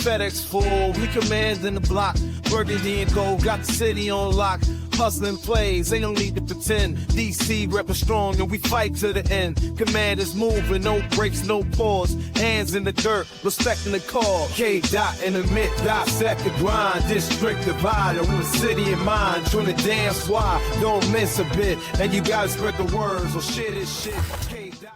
FedEx full, we commanding the block. Burgundy and gold, got the city on lock. Hustling plays, ain't no need to pretend. DC reppin' strong and we fight to the end. Commanders moving, no breaks, no pause. Hands in the dirt, respecting the call. KDot and Amit, dissect the grind. District divider with a city in mind. Join the damn squad, don't miss a bit. And you gotta spread the words, or shit is shit. KDot.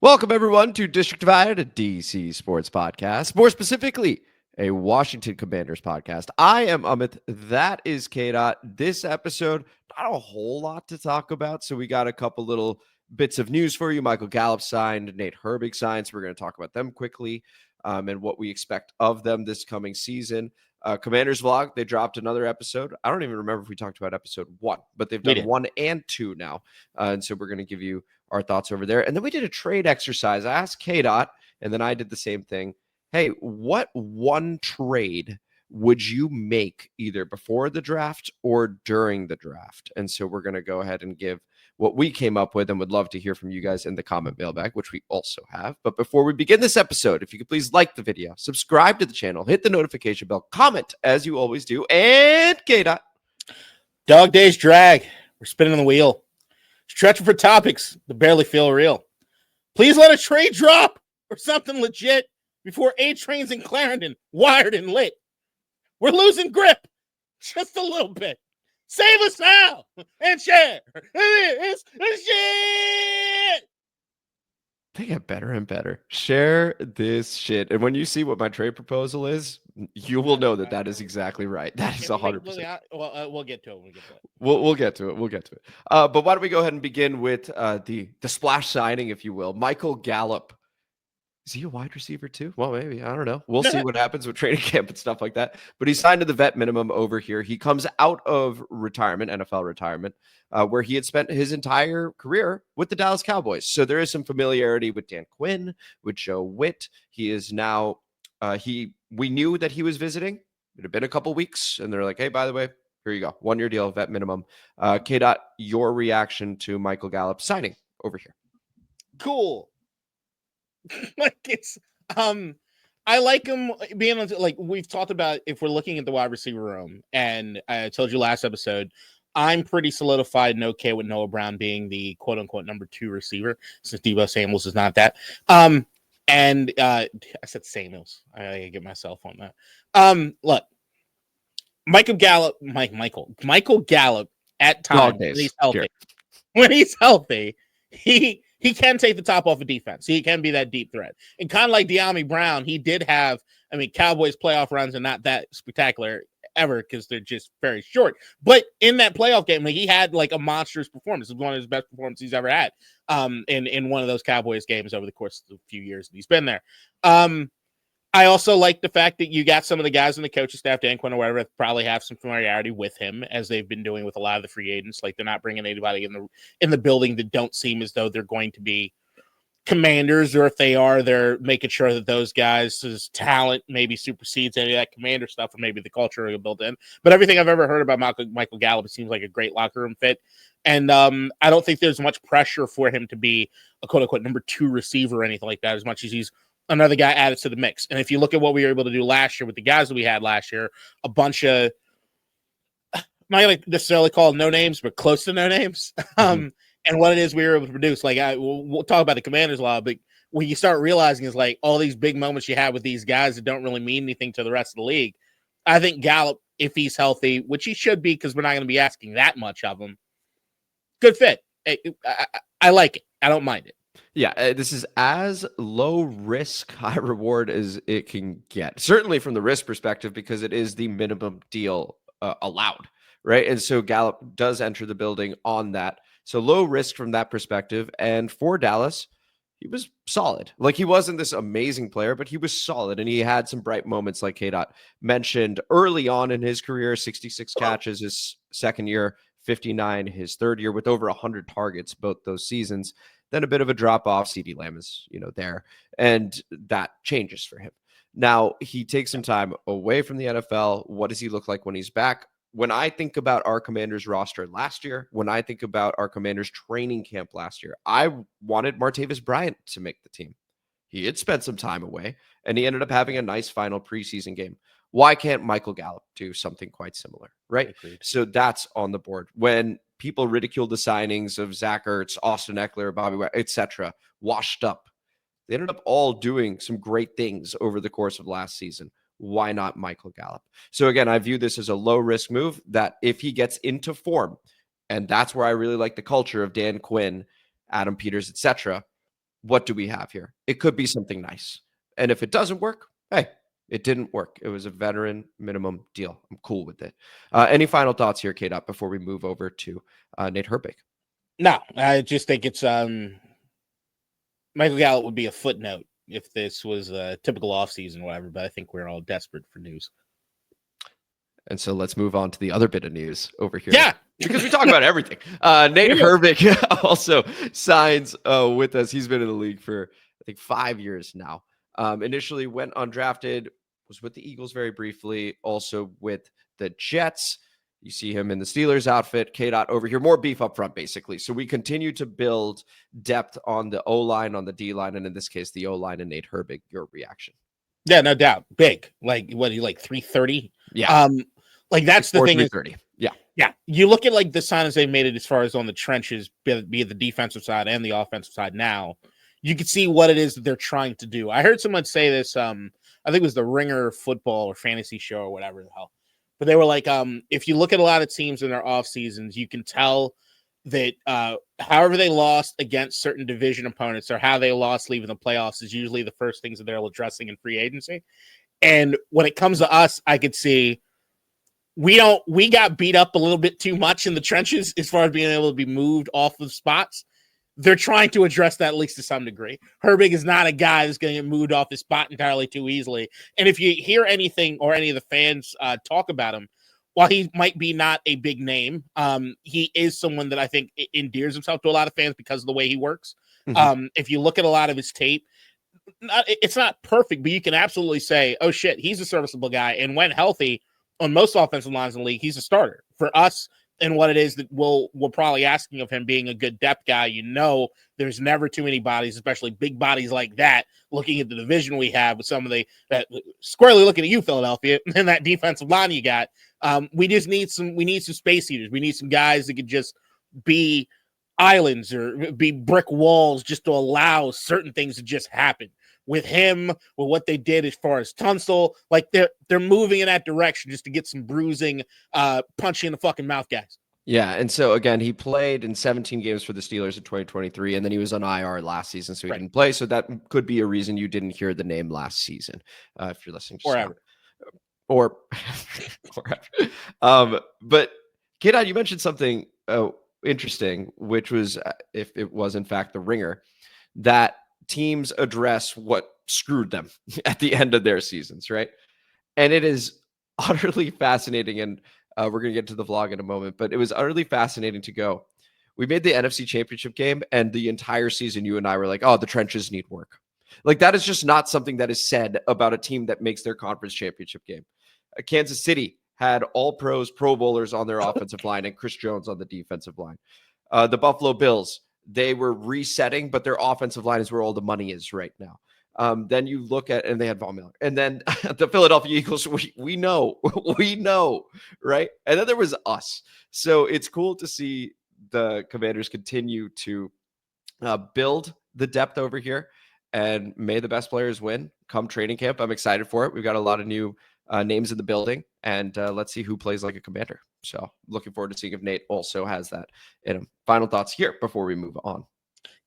Welcome, everyone, to District Divided, a DC sports podcast. More specifically, a Washington Commanders podcast. I am Amit. That is KDot. This episode, not a whole lot to talk about, so we got a couple little bits of news for you. Michael Gallup signed, Nate Herbig signed, so we're going to talk about them quickly and what we expect of them this coming season. Commanders Vlog, they dropped another episode. I don't even remember if we talked about episode 1, but they've done 1 and 2 now, and so we're going to give you our thoughts over there. And then we did a trade exercise. I asked KDot, and then I did the same thing. Hey, what one trade would you make either before the draft or during the draft? And so we're going to go ahead and give what we came up with and would love to hear from you guys in the comment mailbag, which we also have. But before we begin this episode, if you could please like the video, subscribe to the channel, hit the notification bell, comment as you always do, and KDot. Dog days drag. We're spinning the wheel. Stretching for topics that barely feel real. Please let a trade drop or something legit before A trains in Clarendon, wired and lit. We're losing grip just a little bit. Save us now and share. It's shit. They get better and better. Share this shit. And when you see what my trade proposal is, you will know that that is exactly right. That is 100%. We'll get to it. We'll get to it. We'll get to it. But why don't we go ahead and begin with the splash signing, if you will. Michael Gallup. Is he a wide receiver too? Well, maybe. I don't know. We'll see what happens with training camp and stuff like that. But he signed to the vet minimum over here. He comes out of retirement, NFL retirement, where he had spent his entire career with the Dallas Cowboys. So there is some familiarity with Dan Quinn, with Joe Witt. He is now, we knew that he was visiting. It had been a couple weeks. And they're like, hey, by the way, here you go. 1-year deal, vet minimum. KDot, your reaction to Michael Gallup signing over here. Cool. Like it's I like him being on, like we've talked about, if we're looking at the wide receiver room, and I told you last episode, I'm pretty solidified and okay with Noah Brown being the quote unquote number 2 receiver, since Deebo Samuels is not that. And I said Samuels. I gotta get myself on that. Look, Michael Gallup at times when he's healthy, he can take the top off of defense. He can be that deep threat. And kind of like De'Ami Brown, he did have, Cowboys playoff runs are not that spectacular ever because they're just very short. But in that playoff game, he had like a monstrous performance. It was one of his best performances he's ever had in one of those Cowboys games over the course of a few years that he's been there. I also like the fact that you got some of the guys on the coaching staff, Dan Quinn or whatever, probably have some familiarity with him, as they've been doing with a lot of the free agents. Like, they're not bringing anybody in the building that don't seem as though they're going to be Commanders, or if they are, they're making sure that those guys' talent maybe supersedes any of that Commander stuff, or maybe the culture are built in. But everything I've ever heard about Michael Gallup, it seems like a great locker room fit. And I don't think there's much pressure for him to be a quote-unquote number 2 receiver or anything like that, as much as he's another guy added to the mix. And if you look at what we were able to do last year with the guys that we had last year, a bunch of, I'm not going to necessarily call no names, but close to no names. And what it is we were able to produce. Like, we'll talk about the Commanders a lot, but when you start realizing is like all these big moments you have with these guys that don't really mean anything to the rest of the league. I think Gallup, if he's healthy, which he should be, because we're not going to be asking that much of him, good fit. I like it. I don't mind it. Yeah, this is as low risk, high reward as it can get. Certainly from the risk perspective, because it is the minimum deal allowed, right? And so Gallup does enter the building on that. So low risk from that perspective. And for Dallas, he was solid. Like, he wasn't this amazing player, but he was solid. And he had some bright moments, like KDot mentioned early on in his career. 66 catches his second year, 59 his third year, with over 100 targets both those seasons. Then a bit of a drop off. CeeDee Lamb is, there, and that changes for him. Now he takes some time away from the NFL. What does he look like when he's back? When I think about our Commanders roster last year, when I think about our Commanders training camp last year, I wanted Martavis Bryant to make the team. He had spent some time away, and he ended up having a nice final preseason game. Why can't Michael Gallup do something quite similar, right? Agreed. So that's on the board. When people ridiculed the signings of Zach Ertz, Austin Eckler, Bobby Wagner, etc., washed up, they ended up all doing some great things over the course of last season. Why not Michael Gallup? So again, I view this as a low-risk move that if he gets into form, and that's where I really like the culture of Dan Quinn, Adam Peters, etc., what do we have here? It could be something nice. And if it doesn't work, hey, it didn't work. It was a veteran minimum deal. I'm cool with it. Any final thoughts here, KDot, before we move over to Nate Herbig? No, I just think it's Michael Gallup would be a footnote if this was a typical offseason or whatever, but I think we're all desperate for news. And so let's move on to the other bit of news over here. Yeah. Because we talk about everything. Nate Herbig also signs with us. He's been in the league for, I think, 5 years now. Initially went undrafted, was with the Eagles very briefly, also with the Jets. You see him in the Steelers outfit. KDot over here, more beef up front, basically. So we continue to build depth on the O-line, on the D-line, and in this case, the O-line and Nate Herbig. Your reaction? Yeah, no doubt. Big. Like, what, he like 330? Yeah. Like, that's the thing. 330. Yeah. Yeah. You look at like the signings they made it as far as on the trenches, be it the defensive side and the offensive side now, you can see what it is that they're trying to do. I heard someone say this, I think it was the Ringer football or fantasy show or whatever the hell. But they were like, if you look at a lot of teams in their off seasons, you can tell that however they lost against certain division opponents or how they lost leaving the playoffs is usually the first things that they're addressing in free agency. And when it comes to us, I could see we got beat up a little bit too much in the trenches as far as being able to be moved off of spots. They're trying to address that at least to some degree. Herbig is not a guy that's going to get moved off his spot entirely too easily. And if you hear anything or any of the fans talk about him, while he might be not a big name, he is someone that I think endears himself to a lot of fans because of the way he works. Mm-hmm. If you look at a lot of his tape, it's not perfect, but you can absolutely say, oh shit, he's a serviceable guy. And when healthy on most offensive lines in the league, he's a starter for us. And what it is that we're probably asking of him being a good depth guy, there's never too many bodies, especially big bodies like that. Looking at the division we have with some of that squarely looking at you, Philadelphia, and that defensive line you got, we need some space heaters. We need some guys that could just be islands or be brick walls just to allow certain things to just happen. With him, with what they did as far as Tunsil, like they're moving in that direction just to get some bruising, punch you in the fucking mouth, guys. Yeah, and so again, he played in 17 games for the Steelers in 2023, and then he was on IR last season, so he didn't play. So that could be a reason you didn't hear the name last season, if you're listening. Or but KDot, you mentioned something interesting, which was if it was in fact the Ringer, that teams address what screwed them at the end of their seasons, right? And it is utterly fascinating. And we're going to get to the vlog in a moment, but it was utterly fascinating to go. We made the NFC Championship game, and the entire season, you and I were like, oh, the trenches need work. Like, that is just not something that is said about a team that makes their conference championship game. Kansas City had all pros, Pro Bowlers on their offensive line and Chris Jones on the defensive line. The Buffalo Bills, they were resetting, but their offensive line is where all the money is right now. Then you look at, and they had Von Miller. And then the Philadelphia Eagles, we know, right? And then there was us. So it's cool to see the Commanders continue to build the depth over here, and may the best players win come training camp. I'm excited for it. We've got a lot of new names in the building, and let's see who plays like a Commander. So looking forward to seeing if Nate also has that in him. Final thoughts here before we move on.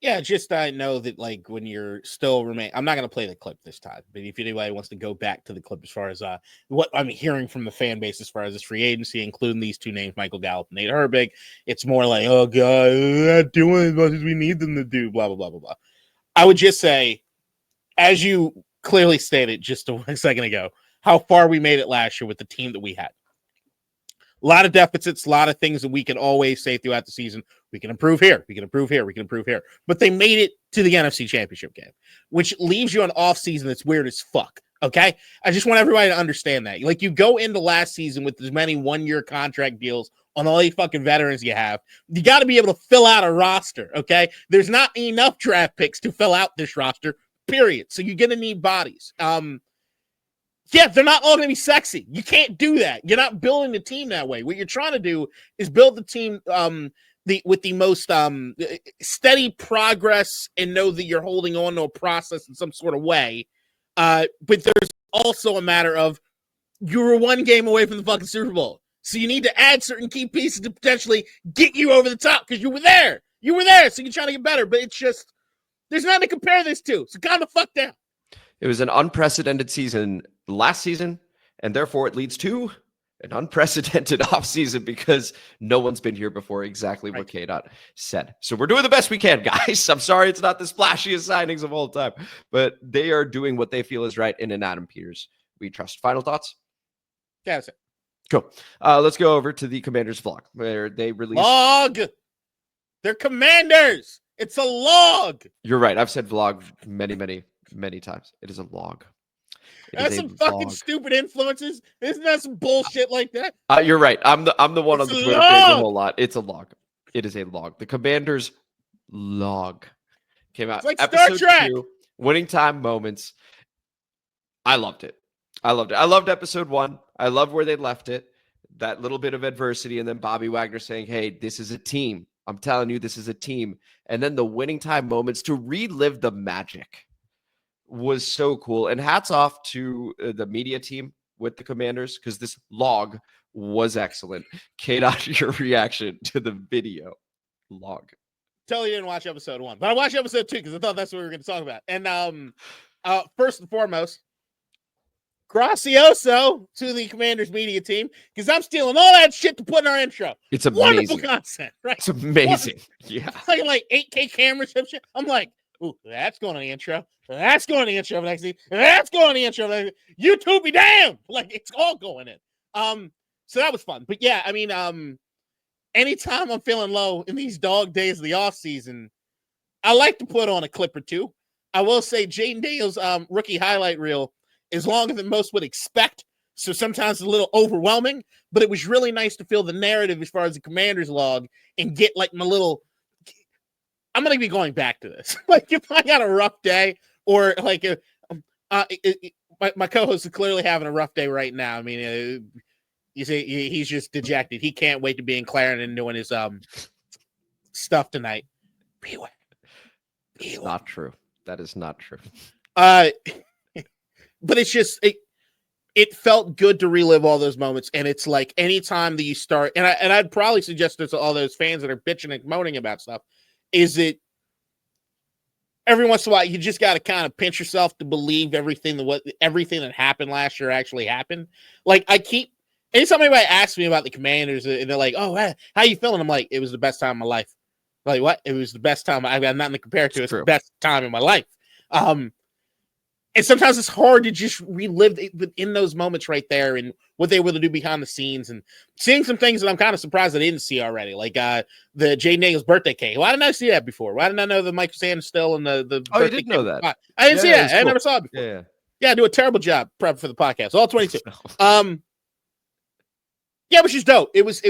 Yeah, just I know that like when you're still I'm not going to play the clip this time, but if anybody wants to go back to the clip as far as what I'm hearing from the fan base as far as this free agency, including these two names, Michael Gallup and Nate Herbig, it's more like, oh god, they're not doing as much as we need them to do, blah, blah, blah, blah, blah. I would just say, as you clearly stated just a second ago, how far we made it last year with the team that we had. A lot of deficits, a lot of things that we can always say throughout the season. We can improve here. We can improve here. We can improve here. But they made it to the NFC Championship game, which leaves you an offseason that's weird as fuck. Okay? I just want everybody to understand that. Like, you go into last season with as many one-year contract deals on all these fucking veterans you have. You got to be able to fill out a roster, okay? There's not enough draft picks to fill out this roster, period. So you're going to need bodies. Yeah, they're not all going to be sexy. You can't do that. You're not building the team that way. What you're trying to do is build the team with the most steady progress and know that you're holding on to a process in some sort of way. But there's also a matter of you were one game away from the fucking Super Bowl. So you need to add certain key pieces to potentially get you over the top because you were there. You were there, so you're trying to get better. But it's just, there's nothing to compare this to. So calm the fuck down. It was an unprecedented season last season, and therefore it leads to an unprecedented offseason because no one's been here before, exactly what KDot said. So we're doing the best we can, guys. I'm sorry it's not the splashiest signings of all time, but they are doing what they feel is right in an Adam Peters we trust. Final thoughts? Yeah, that's it. Cool. Let's go over to the Commanders vlog where they released... Log! They're Commanders! It's a log! You're right. I've said vlog many times. It is a log. That's some fucking stupid influences. Isn't that some bullshit like that? You're right. I'm the one on the Twitter page a whole lot. It's a log. It is a log. The Commanders log came out. It's like Star Trek. 2, winning time moments. I loved it. I loved episode 1. I love where they left it. That little bit of adversity, and then Bobby Wagner saying, "Hey, this is a team. I'm telling you, this is a team." And then the winning time moments to relive the magic was so cool. And hats off to the media team with the Commanders because this log was excellent. KDot, your reaction to the video log. Totally didn't watch episode 1, but I watched episode 2 because I thought that's what we were going to talk about. And first and foremost, gracioso to the Commanders media team because I'm stealing all that shit to put in our intro. It's amazing. Wonderful content, right? It's amazing. Yeah. Like 8K cameras and shit. I'm like, ooh, that's going on the intro. That's going on the intro of next week. That's going on the intro of next week. YouTube be damned. Like, it's all going in. So that was fun. But yeah, I mean, anytime I'm feeling low in these dog days of the offseason, I like to put on a clip or two. I will say Jaden Daniels' rookie highlight reel is longer than most would expect. So sometimes it's a little overwhelming, but it was really nice to feel the narrative as far as the Commanders log and get like my little, I'm going to be going back to this. Like if I got a rough day or like my co-host is clearly having a rough day right now. I mean, you see, he's just dejected. He can't wait to be in Clarendon and doing his stuff tonight. Beware. It's not true. That is not true. But it's just it felt good to relive all those moments, and it's like anytime that you start, and I'd probably suggest this to all those fans that are bitching and moaning about stuff, is that every once in a while you just got to kind of pinch yourself to believe everything that happened last year actually happened. Like anytime anybody asks me about the Commanders, and they're like, "Oh, how you feeling?" I'm like, "It was the best time of my life." Like what? It was the best time. I've got nothing to compare to. It's the best time in my life. And sometimes it's hard to just relive in those moments right there and what they were to do behind the scenes and seeing some things that I'm kind of surprised I didn't see already. Like the Jaden Daniels birthday cake. Why didn't I see that before? Why didn't I know that Mike Sanders still in the Oh, you didn't know that. I didn't see that. Cool. I never saw it before. Yeah, I do a terrible job prep for the podcast. All 22. Yeah, which is dope. It was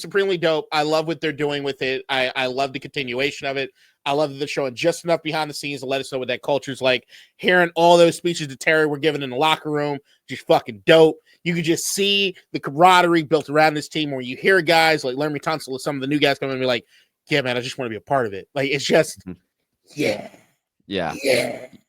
supremely dope. I love what they're doing with it. I love the continuation of it. I love that they're showing just enough behind the scenes to let us know what that culture's like. Hearing all those speeches that Terry were giving in the locker room, just fucking dope. You could just see the camaraderie built around this team where you hear guys like Laramie Tunsil or some of the new guys coming and be like, yeah, man, I just want to be a part of it. Like, it's just, yeah.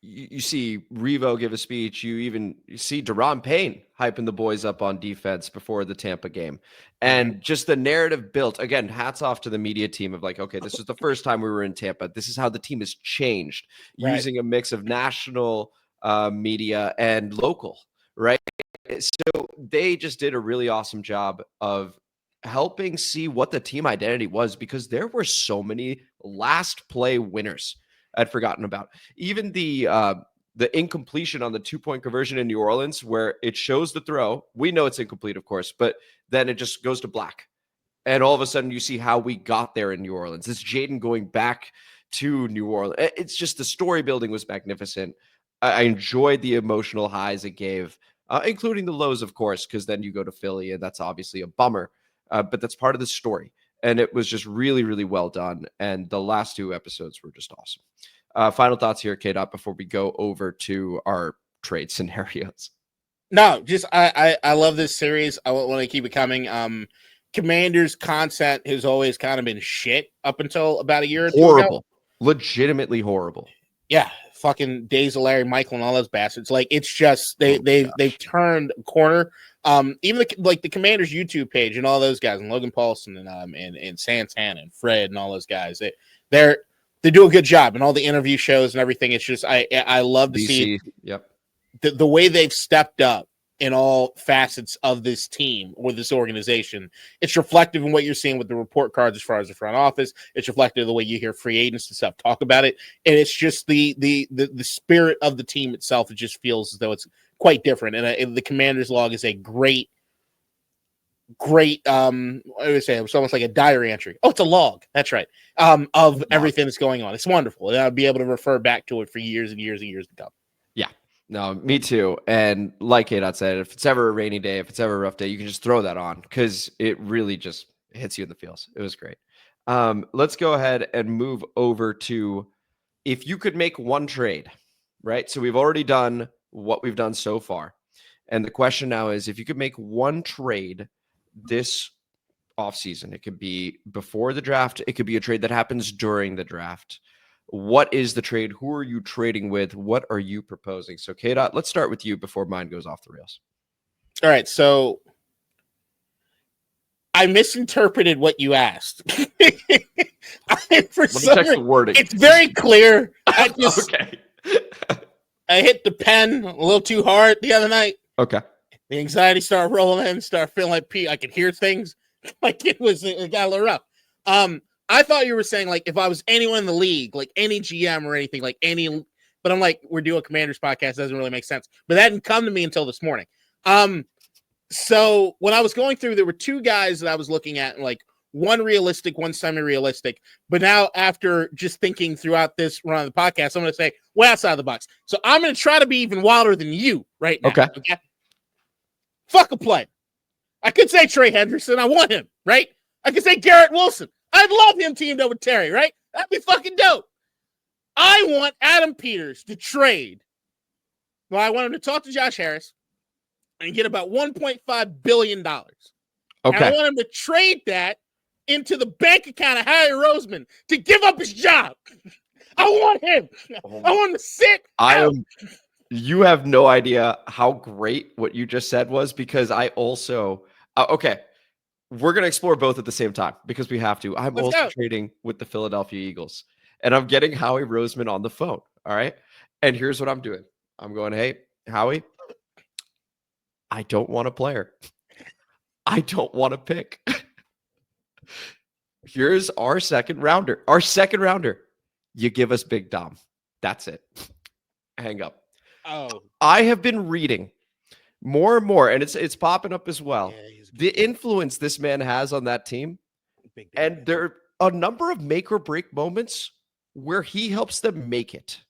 You see Revo give a speech. You see Deron Payne hyping the boys up on defense before the Tampa game. And just the narrative built. Again, hats off to the media team of like, okay, this is the first time we were in Tampa. This is how the team has changed using a mix of national media and local, right? So they just did a really awesome job of helping see what the team identity was because there were so many last play winners I'd forgotten about. Even the incompletion on the 2-point conversion in New Orleans, where it shows the throw. We know it's incomplete, of course, but then it just goes to black. And all of a sudden you see how we got there in New Orleans. It's Jaden going back to New Orleans. It's just the story building was magnificent. I enjoyed the emotional highs it gave, including the lows, of course, because then you go to Philly and that's obviously a bummer. But that's part of the story. And it was just really, really well done. And the last 2 episodes were just awesome. Final thoughts here, KDot, before we go over to our trade scenarios. No, just I love this series. I want to keep it coming. Commanders content has always kind of been shit up until about a year or two Horrible. ago. Legitimately horrible. Yeah, fucking Days of Larry Michael and all those bastards. Like, it's just they've turned a corner. Even the Commanders YouTube page and all those guys, and Logan Paulson and Santana and Fred and all those guys. They do a good job, and all the interview shows and everything. It's just I love to see the way they've stepped up in all facets of this team or this organization. It's reflective in what you're seeing with the report cards as far as the front office. It's reflective of the way you hear free agents and stuff talk about it. And it's just the spirit of the team itself. It just feels as though it's quite different. And the Commander's log is a great, I would say it's almost like a diary entry. Oh, it's a log. That's right. Of everything that's going on. It's wonderful. And I'll be able to refer back to it for years and years and years to come. Yeah. No, me too. And like KDot said, if it's ever a rainy day, if it's ever a rough day, you can just throw that on because it really just hits you in the feels. It was great. Let's go ahead and move over to if you could make one trade, right? So we've already done what we've done so far. And the question now is if you could make one trade this offseason, it could be before the draft, it could be a trade that happens during the draft. What is the trade? Who are you trading with? What are you proposing? So, KDot, let's start with you before mine goes off the rails. All right. So I misinterpreted what you asked. Let me check the wording. It's very clear. Okay. I hit the pen a little too hard the other night. Okay. The anxiety started rolling in, started feeling like I could hear things. Like it got a little rough. I thought you were saying, like, if I was anyone in the league, like any GM or anything, like but I'm like, we're doing a Commanders podcast. Doesn't really make sense. But that didn't come to me until this morning. So when I was going through, there were two guys that I was looking at, like one realistic, one semi-realistic. But now after just thinking throughout this run of the podcast, I'm going to say way outside the box. So I'm going to try to be even wilder than you right now. Okay. Fuck a play. I could say Trey Hendrickson. I want him, right? I could say Garrett Wilson. I'd love him teamed up with Terry, right? That'd be fucking dope. I want Adam Peters to trade. Well, I want him to talk to Josh Harris and get about $1.5 billion. Okay. And I want him to trade that into the bank account of Harry Roseman to give up his job. I want him. I want him to sit. You have no idea how great what you just said was because I also okay. We're going to explore both at the same time because we have to. I'm also trading with the Philadelphia Eagles, and I'm getting Howie Roseman on the phone. All right. And here's what I'm doing. I'm going, hey, Howie, I don't want a player. I don't want to pick. Here's our second rounder. You give us Big Dom. That's it. Hang up. Oh, I have been reading more and more, and it's popping up as well. Yeah, the influence this man has on that team. And there are a number of make or break moments where he helps them make it.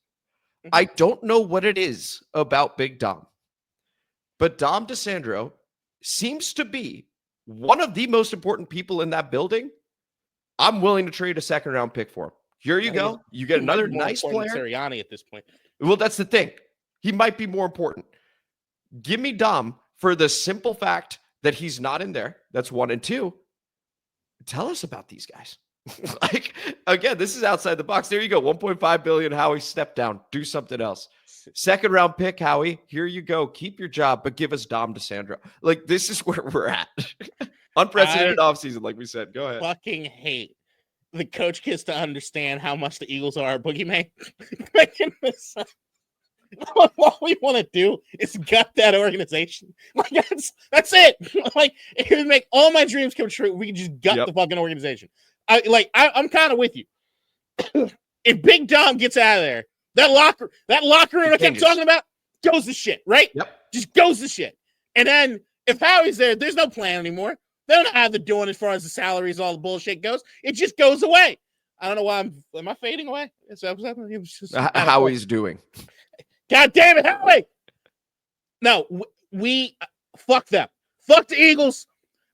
I don't know what it is about Big Dom, but Dom DeSandro seems to be one of the most important people in that building. I'm willing to trade a second round pick for him. Here you go. You get another nice player. Sirianni at this point. Well, that's the thing. He might be more important. Give me Dom for the simple fact that he's not in there. That's one. And two, tell us about these guys. Like, again, this is outside the box. There you go. 1.5 billion. Howie, step down. Do something else. Second round pick, Howie. Here you go. Keep your job, but give us Dom DeSandro. Like, this is where we're at. Unprecedented offseason, like we said. Go ahead. Fucking hate the coach gets to understand how much the Eagles are a boogeyman. All we want to do is gut that organization. Like that's it. Like it would make all my dreams come true. We can just gut the fucking organization. I'm kind of with you. If Big Dom gets out of there, that locker room I kept talking about goes to shit, right? Yep. Just goes to shit. And then if Howie's there, there's no plan anymore. They don't know how they're doing as far as the salaries, all the bullshit goes. It just goes away. I don't know why am I fading away? How he's doing. God damn it, Howie! No, we fuck them. Fuck the Eagles.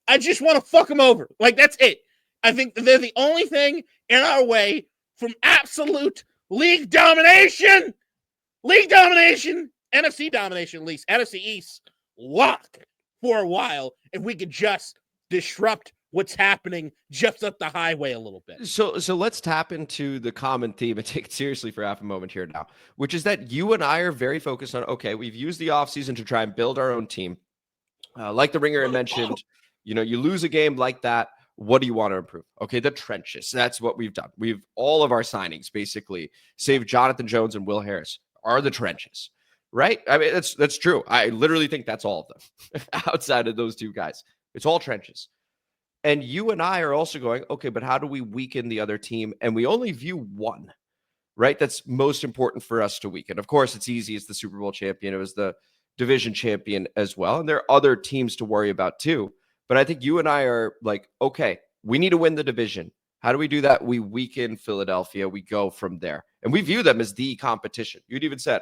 I just want to fuck them over. Like, that's it. I think they're the only thing in our way from absolute League domination. NFC domination, at least. NFC East locked for a while if we could just disrupt what's happening just up the highway a little bit. So let's tap into the common theme and take it seriously for half a moment here now, which is that you and I are very focused on, okay, we've used the offseason to try and build our own team. Like the Ringer had mentioned, you lose a game like that. What do you want to improve? Okay, the trenches. That's what we've done. All of our signings, basically, save Jonathan Jones and Will Harris, are the trenches, right? I mean, that's true. I literally think that's all of them outside of those two guys. It's all trenches. And you and I are also going, okay, but how do we weaken the other team? And we only view one, right? That's most important for us to weaken. Of course, it's easy. It's the Super Bowl champion. It was the division champion as well. And there are other teams to worry about too. But I think you and I are like, okay, we need to win the division. How do we do that? We weaken Philadelphia. We go from there. And we view them as the competition. You'd even said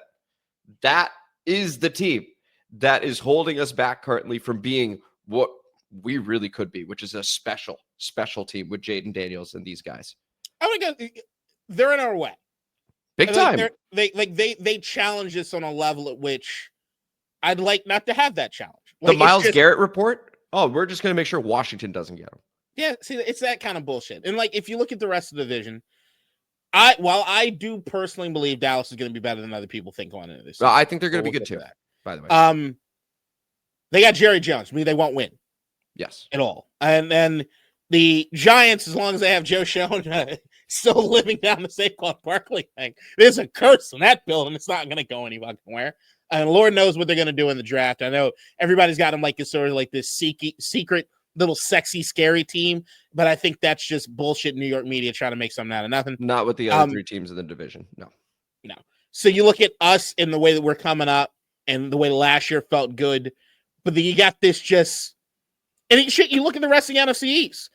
that is the team that is holding us back currently from being what we really could be, which is a special team with Jaden Daniels and these guys. I think they're in our way. Big time. They challenge us on a level at which I'd like not to have that challenge. The Myles Garrett report? Oh, we're just going to make sure Washington doesn't get him. Yeah, see, it's that kind of bullshit. And if you look at the rest of the division, while I do personally believe Dallas is going to be better than other people think going into this. Well, I think they're going to be good too, by the way. They got Jerry Jones. I mean, they won't win. Yes. At all. And then the Giants, as long as they have Joe Schoen still living down the Saquon Barkley thing, there's a curse in that building. It's not going to go anywhere. And Lord knows what they're going to do in the draft. I know everybody's got them sort of like this secret little sexy, scary team, but I think that's just bullshit New York media trying to make something out of nothing. Not with the other three teams in the division. No. So you look at us in the way that we're coming up and the way last year felt good, but then you got this just... And you look at the rest of the NFC East.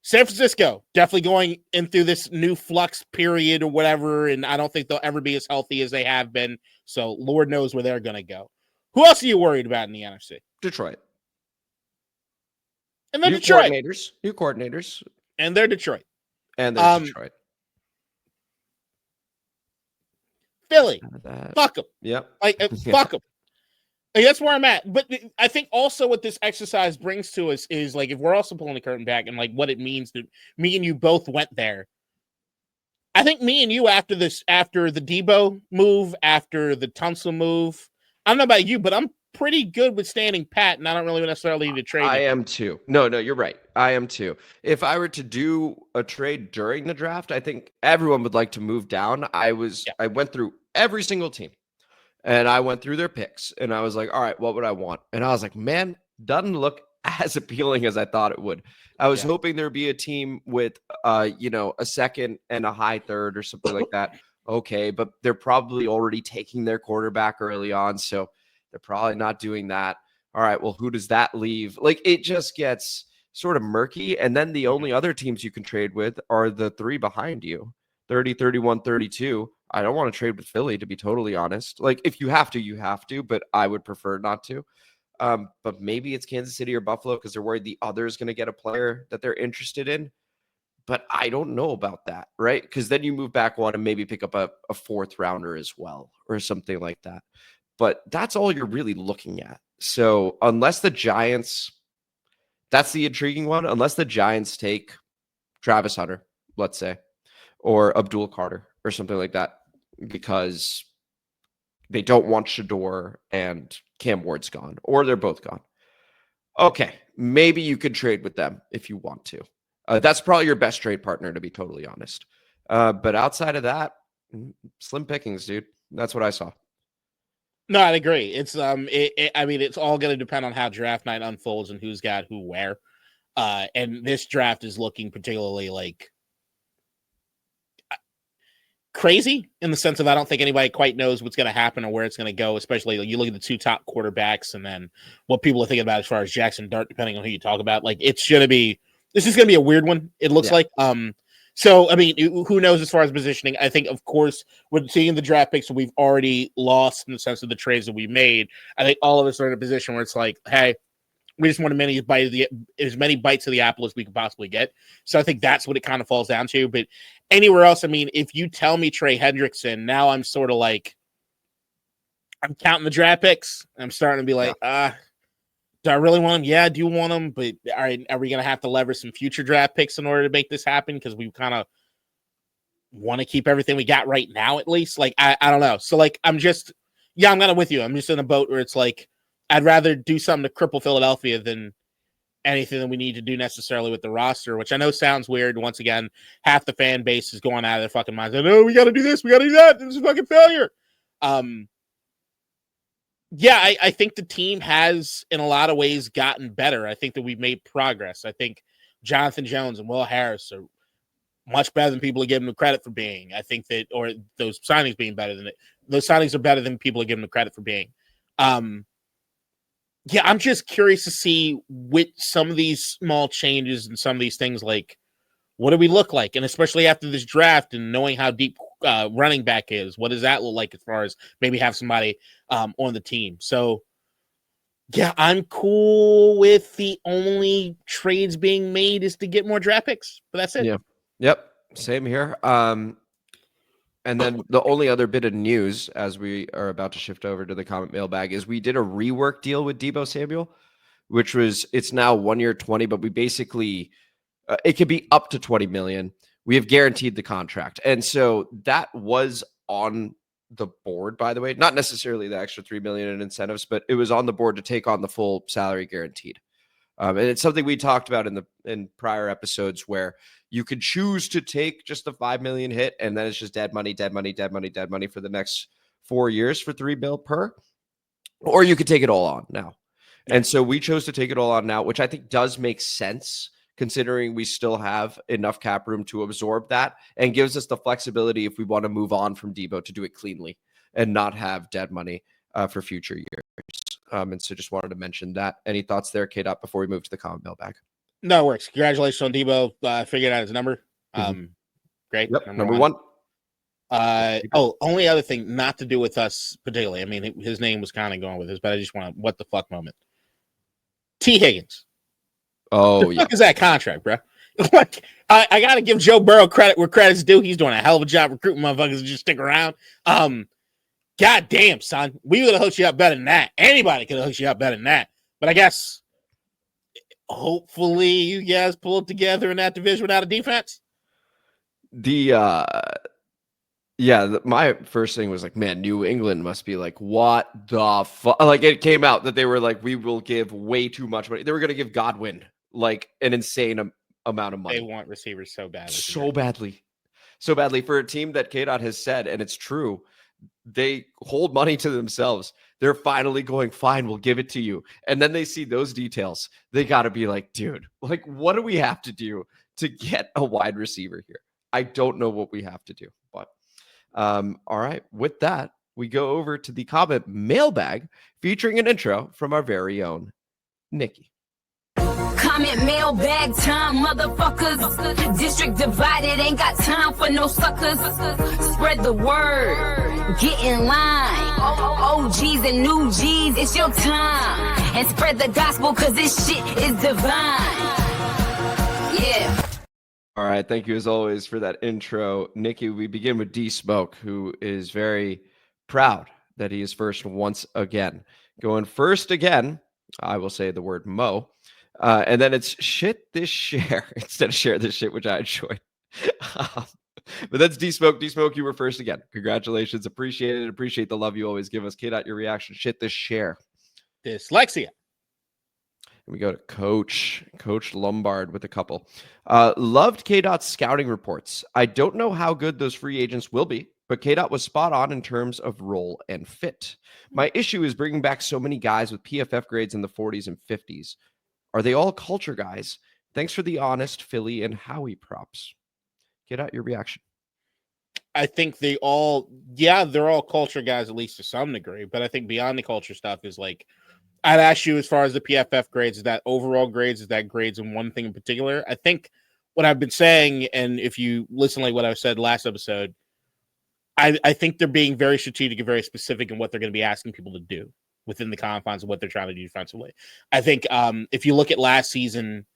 San Francisco, definitely going in through this new flux period or whatever, and I don't think they'll ever be as healthy as they have been. So Lord knows where they're going to go. Who else are you worried about in the NFC? Detroit. And then Detroit. New coordinators. And they're Detroit. And they're Detroit. Philly. Fuck them. Yep. Fuck them. That's where I'm at. But I think also what this exercise brings to us is if we're also pulling the curtain back and what it means that me and you both went there. I think me and you after the Debo move, after the Tunsil move, I don't know about you, but I'm pretty good with standing pat, and I don't really necessarily need to trade. I am too. No, you're right. I am too. If I were to do a trade during the draft, I think everyone would like to move down. I went through every single team. And I went through their picks, and I was like, all right, what would I want? And I was like, man, doesn't look as appealing as I thought it would. I was hoping there'd be a team with, a second and a high third or something like that. Okay, but they're probably already taking their quarterback early on, so they're probably not doing that. All right, well, who does that leave? It just gets sort of murky, and then the only other teams you can trade with are the three behind you, 30, 31, 32. I don't want to trade with Philly, to be totally honest. If you have to, you have to, but I would prefer not to. But maybe it's Kansas City or Buffalo because they're worried the other is going to get a player that they're interested in. But I don't know about that, right? Because then you move back one and maybe pick up a fourth rounder as well or something like that. But that's all you're really looking at. So unless the Giants, that's the intriguing one, unless the Giants take Travis Hunter, let's say, or Abdul Carter or something like that, because they don't want Shador and Cam Ward's gone, or they're both gone. Okay, maybe you could trade with them if you want to. That's probably your best trade partner, to be totally honest. But outside of that, slim pickings, dude. That's what I saw. No, I agree. It's it's all going to depend on how draft night unfolds and who's got who where. And this draft is looking particularly crazy in the sense of I don't think anybody quite knows what's going to happen or where it's going to go, especially you look at the two top quarterbacks and then what people are thinking about as far as Jackson Dart, depending on who you talk about. This is going to be a weird one. It looks like. So, who knows as far as positioning? I think, of course, we're seeing the draft picks that we've already lost in the sense of the trades that we made. I think all of us are in a position where it's like, hey, We just want as many bites of the apple as we could possibly get. So I think that's what it kind of falls down to. But anywhere else, I mean, if you tell me Trey Hendrickson, now I'm sort of like, I'm counting the draft picks. I'm starting to be like, do I really want him? Yeah, I do want him. But are we going to have to leverage some future draft picks in order to make this happen? Because we kind of want to keep everything we got right now, at least. Like, I don't know. So, like, I'm kind of with you. I'm just in a boat where it's like, I'd rather do something to cripple Philadelphia than anything that we need to do necessarily with the roster, which I know sounds weird. Once again, half the fan base is going out of their fucking minds. Like, no, we got to do this. We got to do that. This is a fucking failure. Yeah, I think the team has, in a lot of ways, gotten better. I think that we've made progress. I think Jonathan Jones and Will Harris are much better than people are giving them credit for being. I think that, or those signings being better than it. Those signings are better than people are giving them credit for being. Yeah, I'm just curious to see with some of these small changes and some of these things, like, what do we look like? And especially after this draft and knowing how deep running back is, what does that look like as far as maybe have somebody on the team? So, yeah, I'm cool with the only trades being made is to get more draft picks, but that's it. Yeah. Yep. Same here. And then the only other bit of news as we are about to shift over to the comment mailbag is we did a rework deal with Deebo Samuel, which was, it's now 1 year, 20, but we basically, it could be up to 20 million. We have guaranteed the contract. And so that was on the board, by the way, not necessarily the extra 3 million in incentives, but it was on the board to take on the full salary guaranteed. And it's something we talked about in prior episodes where you could choose to take just the 5 million hit, and then it's just dead money for the next 4 years for $3 million per, or you could take it all on now. And so we chose to take it all on now, which I think does make sense considering we still have enough cap room to absorb that and gives us the flexibility if we want to move on from Deebo to do it cleanly and not have dead money for future years. And so just wanted to mention that. Any thoughts there, KDot, before we move to the comment mailbag? No, it works. Congratulations on Deebo figuring out his number. Great. Yep, number one. Only other thing not to do with us particularly. I mean, his name was kind of going with this, but I just want a what the fuck moment. T. Higgins. Oh, yeah. What is that contract, bro? Like, I got to give Joe Burrow credit where credit's due. He's doing a hell of a job recruiting motherfuckers to just stick around. God damn, son. We would have hooked you up better than that. Anybody could have hooked you up better than that. But I guess hopefully you guys pull it together in that division without a defense. My first thing was like, man, New England must be like, what the fuck? Like, it came out that they were like, we will give way too much money. They were going to give Godwin like an insane amount of money. They want receivers so badly. So badly for a team that KDot has said, and it's true, they hold money to themselves. They're finally going, fine, we'll give it to you. And then they see those details. They got to be like, dude, like, what do we have to do to get a wide receiver here? I don't know what we have to do, but all right. With that, we go over to the comment mailbag featuring an intro from our very own Nikki. Comment mailbag time, motherfuckers. District divided, ain't got time for no suckers. Spread the word, get in line. OGs and new G's, it's your time. And spread the gospel, cause this shit is divine. Yeah. All right. Thank you as always for that intro, Nikki. We begin with D Smoke, who is very proud that he is first once again. Going first again, I will say the word Mo. And then it's shit this share instead of share this shit, which I enjoyed. But that's D Smoke. D Smoke, you were first again. Congratulations. Appreciate it. Appreciate the love you always give us. KDot, your reaction. Shit this share. Dyslexia. And we go to Coach Lombard with a couple. Loved KDot's scouting reports. I don't know how good those free agents will be, but KDot was spot on in terms of role and fit. My issue is bringing back so many guys with PFF grades in the 40s and 50s. Are they all culture guys? Thanks for the honest Philly and Howie props. KDot, your reaction. I think they're all culture guys, at least to some degree. But I think beyond the culture stuff is like, I'd ask you as far as the PFF grades, is that overall grades? Is that grades in one thing in particular? I think what I've been saying, and if you listen like what I said last episode, I think they're being very strategic and very specific in what they're going to be asking people to do. within the confines of what they're trying to do defensively. I think if you look at last season,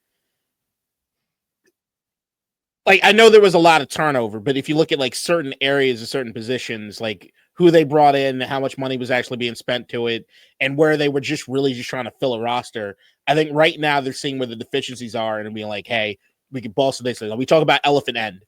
like I know there was a lot of turnover, but if you look at like certain areas of certain positions, like who they brought in, how much money was actually being spent to it, and where they were just really just trying to fill a roster, I think right now they're seeing where the deficiencies are and being like, hey, we can bolster this. We talk about elephant end.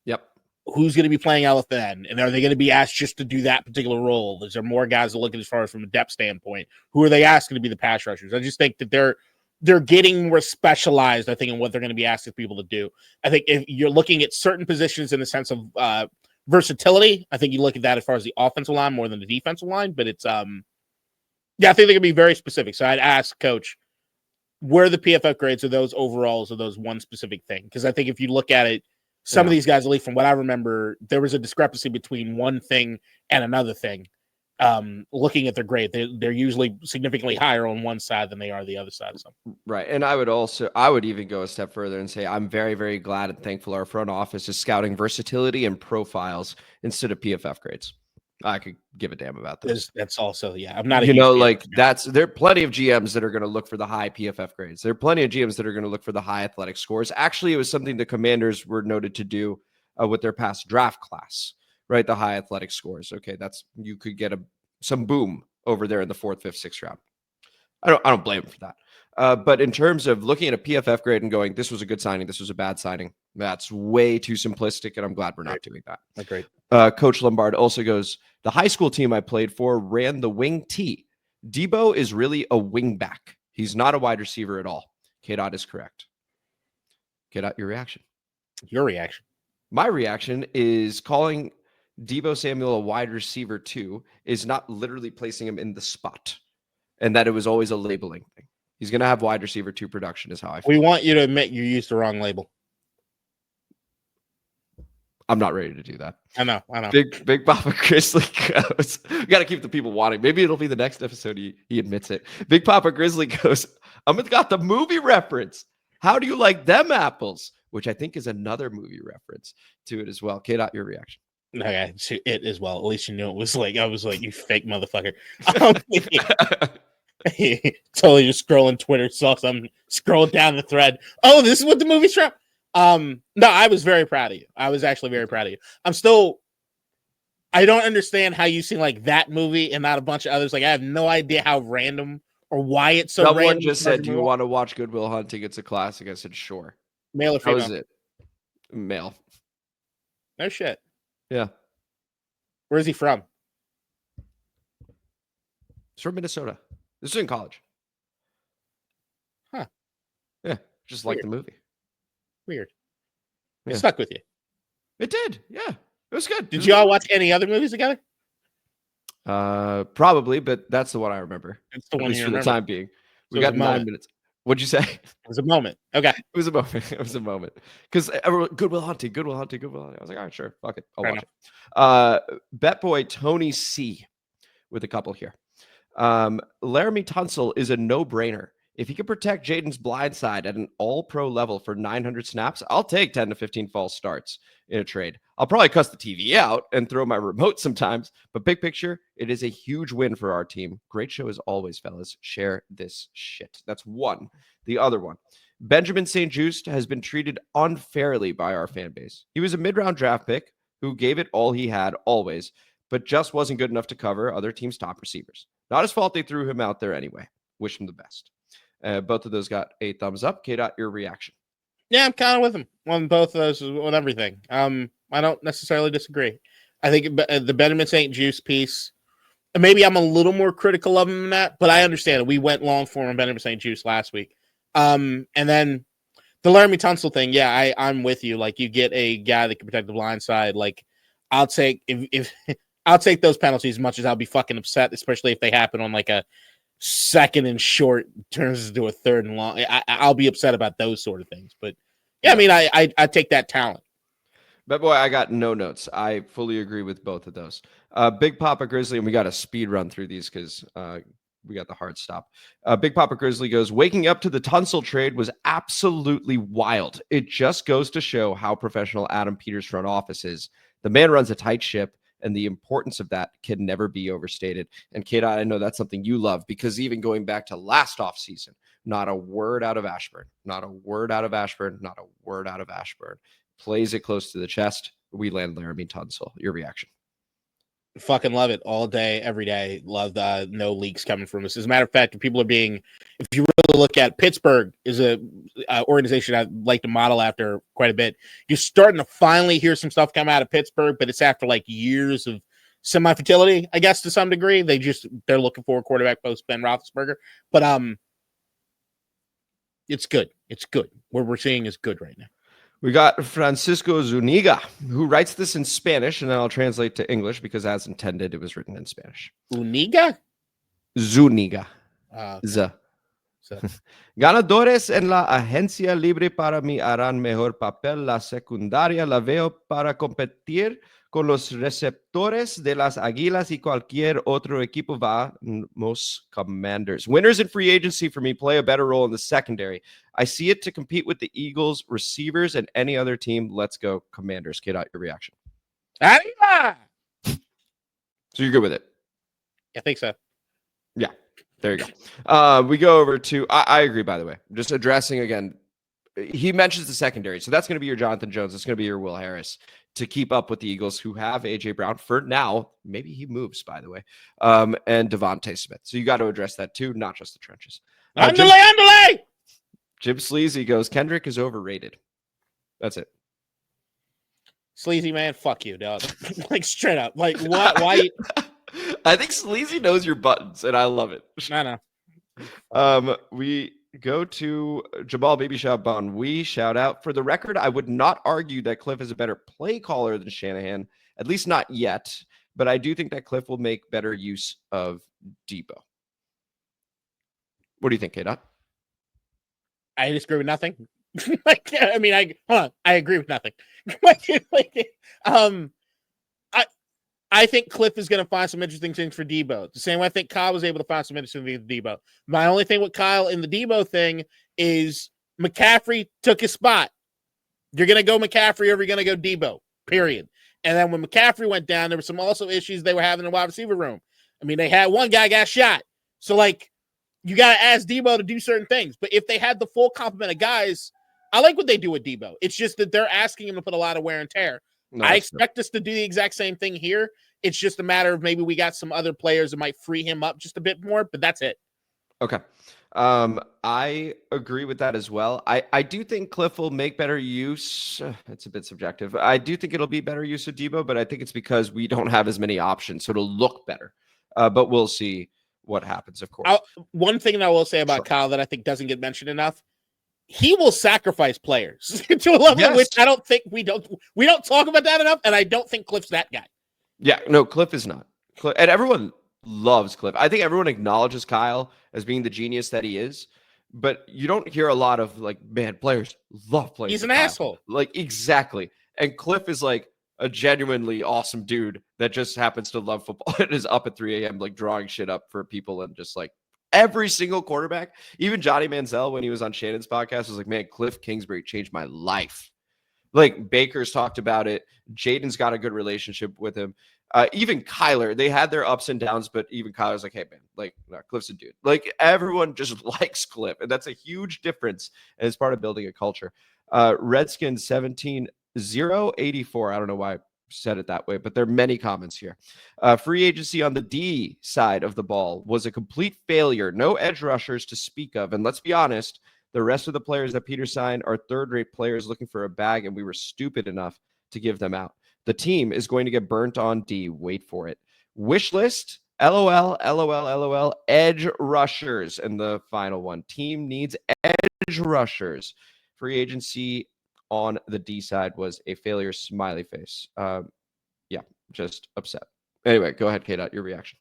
Yep. Who's going to be playing elephant end? And are they going to be asked just to do that particular role? Is there more guys to look at as far as from a depth standpoint? Who are they asking to be the pass rushers? I just think that they're getting more specialized, I think, in what they're going to be asking people to do. I think if you're looking at certain positions in the sense of versatility, I think you look at that as far as the offensive line more than the defensive line. But it's, I think they're going to be very specific. So I'd ask Coach, where are the PFF grades? Are those overalls or those one specific thing? Because I think if you look at it, some of these guys, at least from what I remember, there was a discrepancy between one thing and another thing. Looking at their grade, they're usually significantly higher on one side than they are the other side. So. Right. And I would even go a step further and say I'm very, very glad and thankful our front office is scouting versatility and profiles instead of PFF grades. I could give a damn about this. That's also, I'm not, there are plenty of GMs that are going to look for the high PFF grades. There are plenty of GMs that are going to look for the high athletic scores. Actually, it was something the Commanders were noted to do with their past draft class, right? The high athletic scores. Okay. You could get some boom over there in the 4th, 5th, 6th round. I don't blame them for that. But in terms of looking at a PFF grade and going, this was a good signing, this was a bad signing, that's way too simplistic, and I'm glad we're not doing that. Agreed. Coach Lombard also goes, the high school team I played for ran the wing T. Debo is really a wing back. He's not a wide receiver at all. KDot is correct. KDot, your reaction? Your reaction. My reaction is calling Debo Samuel a wide receiver 2 is not literally placing him in the spot, and that it was always a labeling thing. He's going to have wide receiver 2 production is how I feel. We want you to admit you used the wrong label. I'm not ready to do that. I know. Big Papa Grizzly goes, we got to keep the people wanting. Maybe it'll be the next episode. He admits it. Big Papa Grizzly goes, Amit got the movie reference. How do you like them apples? Which I think is another movie reference to it as well. KDot, your reaction. Okay, to it as well. At least you knew it was like, I was like, you fake motherfucker. Totally just scrolling Twitter, saw something, scrolled down the thread. Oh, this is what the movie's from. No, I was very proud of you. I was actually very proud of you. I don't understand how you seen like that movie and not a bunch of others. Like, I have no idea how random or why it's so random. Someone just said, do you want to watch Good Will Hunting? It's a classic. I said, sure. Male or female? How is it? Male. No shit. Yeah. Where is he from? He's from Minnesota. This is in college. Huh. Yeah. Just like the movie. Weird. Yeah. It stuck with you. It did. Yeah. It was good. Did y'all watch any other movies together? Probably, but that's the one I remember. It's the one you remember. For the time being. We got 9 minutes. What'd you say? It was a moment. Okay. It was a moment. It was a moment. Because Good Will Hunting. I was like, all right, sure. Fuck it. I'll watch it. Bet boy Tony C with a couple here. Laramie Tunsil is a no-brainer. If he can protect Jaden's blind side at an all-pro level for 900 snaps, I'll take 10 to 15 false starts in a trade. I'll probably cuss the TV out and throw my remote sometimes, but big picture, it is a huge win for our team. Great show as always, fellas. Share this shit. That's one. The other one. Benjamin St. Juste has been treated unfairly by our fan base. He was a mid-round draft pick who gave it all he had always, but just wasn't good enough to cover other teams' top receivers. Not his fault they threw him out there anyway. Wish him the best. Both of those got a thumbs up. KDot, your reaction? Yeah, I'm kind of with him on both of those, on everything. I don't necessarily disagree. I think the Benjamin St. Juste piece, maybe I'm a little more critical of him than that, but I understand it. We went long for him, Benjamin St. Juste last week. And then the Laramie Tunsil thing, yeah, I'm with you. Like, you get a guy that can protect the blind side. Like, I'll take if I'll take those penalties as much as I'll be fucking upset, especially if they happen on like a second and short turns into a third and long. I'll be upset about those sort of things. But yeah, I mean, I take that talent. But boy, I got no notes. I fully agree with both of those. Big Papa Grizzly, and we got to speed run through these because we got the hard stop. Big Papa Grizzly goes, waking up to the Tunsil trade was absolutely wild. It just goes to show how professional Adam Peters' front office is. The man runs a tight ship, and the importance of that can never be overstated. And KDot, I know that's something you love, because even going back to last offseason, not a word out of Ashburn, not a word out of Ashburn, not a word out of Ashburn. Plays it close to the chest. We land Laramie Tunsil. Your reaction? Fucking love it all day, every day. Love the no leaks coming from us. As a matter of fact, people are being, if you really look at Pittsburgh is a organization I'd like to model after quite a bit. You're starting to finally hear some stuff come out of Pittsburgh, but it's after like years of semi-fertility, I guess, to some degree. They're looking for a quarterback post Ben Roethlisberger. But it's good. It's good. What we're seeing is good right now. We got Francisco Zuniga, who writes this in Spanish, and then I'll translate to English because, as intended, it was written in Spanish. Uniga? Zuniga. Z. Ganadores en la agencia libre para mí harán mejor papel. La secundaria la veo para competir con los receptores de las Águilas y cualquier otro equipo. Vamos Commanders. Winners in free agency for me play a better role in the secondary. I see it to compete with the Eagles, receivers, and any other team. Let's go Commanders. KDot, your reaction? Arriba! So you're good with it? I think so. Yeah, there you go. We go over to, I agree, by the way. Just addressing again, he mentions the secondary. So that's going to be your Jonathan Jones. It's going to be your Will Harris to keep up with the Eagles, who have A.J. Brown for now. Maybe he moves, by the way. And Devontae Smith. So you got to address that too, not just the trenches. Andale! Jim Sleazy goes, Kendrick is overrated. That's it. Sleazy, man, fuck you, dog. Like, straight up. Like, what? Why? I think Sleazy knows your buttons, and I love it. I know. We go to Jamal Baby Shaban. We shout out. For the record, I would not argue that Cliff is a better play caller than Shanahan, at least not yet, but I do think that Cliff will make better use of Debo. What do you think, KDot? I disagree with nothing. I agree with nothing. I think Cliff is going to find some interesting things for Debo. The same way I think Kyle was able to find some interesting things for Debo. My only thing with Kyle in the Debo thing is McCaffrey took his spot. You're going to go McCaffrey or you're going to go Debo, period. And then when McCaffrey went down, there were some also issues they were having in the wide receiver room. I mean, they had one guy got shot. So, like, you got to ask Debo to do certain things. But if they had the full complement of guys, I like what they do with Debo. It's just that they're asking him to put a lot of wear and tear. No, I expect us to do the exact same thing here. It's just a matter of maybe we got some other players that might free him up just a bit more, but that's it. Okay. I agree with that as well. I do think Cliff will make better use. It's a bit subjective. I do think it'll be better use of Debo, but I think it's because we don't have as many options, so it'll look better. But we'll see what happens, of course. One thing that I will say about Kyle that I think doesn't get mentioned enough, he will sacrifice players to a level in which I don't think we don't talk about that enough, and I don't think Cliff's that guy. Yeah, no, Cliff is not. And everyone loves Cliff. I think everyone acknowledges Kyle as being the genius that he is, but you don't hear a lot of, like, man, players love playing. He's an Kyle. asshole. Like, exactly. And Cliff is like a genuinely awesome dude that just happens to love football and is up at 3 a.m. like drawing shit up for people, and just like every single quarterback, even Johnny Manziel when he was on Shannon's podcast was like, man, Cliff Kingsbury changed my life. Like, Baker's talked about it. Jaden's got a good relationship with him. Even Kyler, they had their ups and downs, but even Kyler's like, hey, man, like, no, Cliff's a dude. Like, everyone just likes Cliff, and that's a huge difference, and it's part of building a culture. Redskins 17-0-84. I don't know why I said it that way, but there are many comments here. Free agency on the D side of the ball was a complete failure. No edge rushers to speak of, and let's be honest, the rest of the players that Peter signed are third-rate players looking for a bag, and we were stupid enough to give them out. The team is going to get burnt on D. Wait for it. Wish list, LOL, LOL, LOL, edge rushers. And the final one, team needs edge rushers. Free agency on the D side was a failure, smiley face. Yeah, just upset. Anyway, go ahead, KDot, your reaction.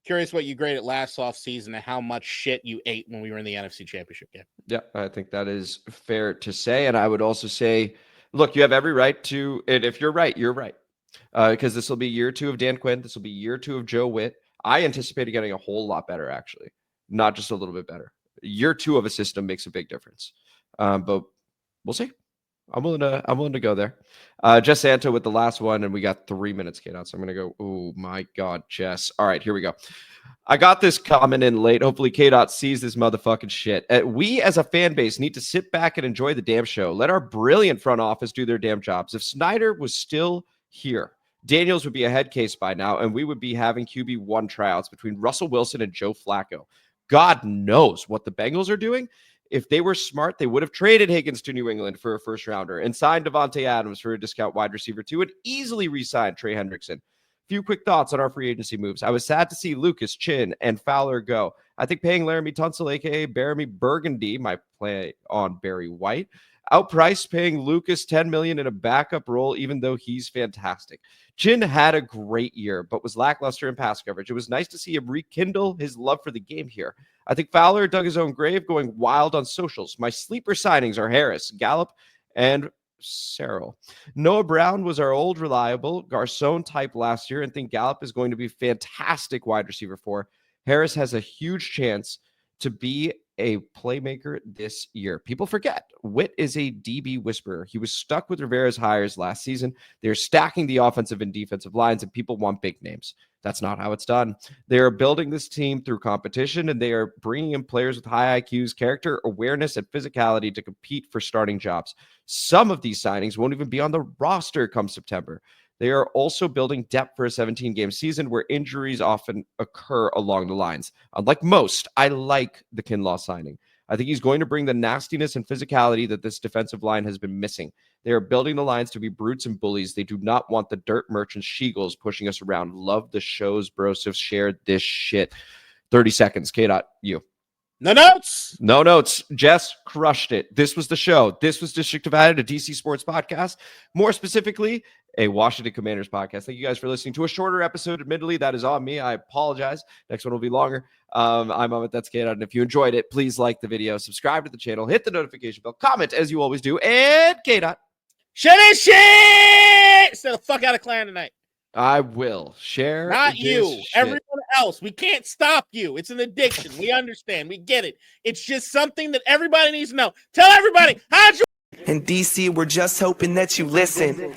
Curious what you graded last offseason and how much shit you ate when we were in the NFC Championship game. Yeah, I think that is fair to say. And I would also say, look, you have every right to, and if you're right, you're right. Because this will be year 2 of Dan Quinn. This will be year 2 of Joe Witt. I anticipated getting a whole lot better, actually, not just a little bit better. Year 2 of a system makes a big difference. But we'll see. I'm willing to go there. Jess Santo with the last one, and we got 3 minutes, KDot. So I'm gonna go. Oh my God, Jess. All right, here we go. I got this comment in late. Hopefully, KDot sees this motherfucking shit. We as a fan base need to sit back and enjoy the damn show. Let our brilliant front office do their damn jobs. If Snyder was still here, Daniels would be a head case by now, and we would be having QB1 tryouts between Russell Wilson and Joe Flacco. God knows what the Bengals are doing. If they were smart, they would have traded Higgins to New England for a first rounder and signed Devontae Adams for a discount wide receiver too, and easily re-signed Trey Hendrickson. Few quick thoughts on our free agency moves. I was sad to see Lucas, Chin, and Fowler go. I think paying Laramie Tunsil, a.k.a. Baramy Burgundy, my play on Barry White, outpriced paying Lucas $10 million in a backup role, even though he's fantastic. Chin had a great year, but was lackluster in pass coverage. It was nice to see him rekindle his love for the game here. I think Fowler dug his own grave, going wild on socials. My sleeper signings are Harris, Gallup, and Searle. Noah Brown was our old reliable Garcon type last year, and think Gallup is going to be fantastic wide receiver 4. Harris has a huge chance to be a playmaker this year. People forget Witt is a DB whisperer. He was stuck with Rivera's hires last season. They're stacking the offensive and defensive lines, and people want big names. That's not how it's done. They are building this team through competition, and they are bringing in players with high IQs, character, awareness, and physicality to compete for starting jobs. Some of these signings won't even be on the roster come September. They are also building depth for a 17-game season where injuries often occur along the lines. Unlike most, I like the Kinlaw signing. I think he's going to bring the nastiness and physicality that this defensive line has been missing. They are building the lines to be brutes and bullies. They do not want the dirt merchants, Sheagles pushing us around. Love the shows, bro. So share this shit. 30 seconds. KDot, you. No notes. No notes. Jess crushed it. This was the show. This was District Divided, a DC Sports podcast. More specifically, a Washington Commanders podcast. Thank you guys for listening to a shorter episode. Admittedly, that is on me. I apologize. Next one will be longer. I'm Amit. That's KDot. And if you enjoyed it, please like the video, subscribe to the channel, hit the notification bell, comment as you always do, and KDot. Shut this shit! Stay the fuck out of Clan tonight. I will share. Not you. Shit. Everyone else. We can't stop you. It's an addiction. We understand. We get it. It's just something that everybody needs to know. Tell everybody. How'd you? In DC, we're just hoping that you listen.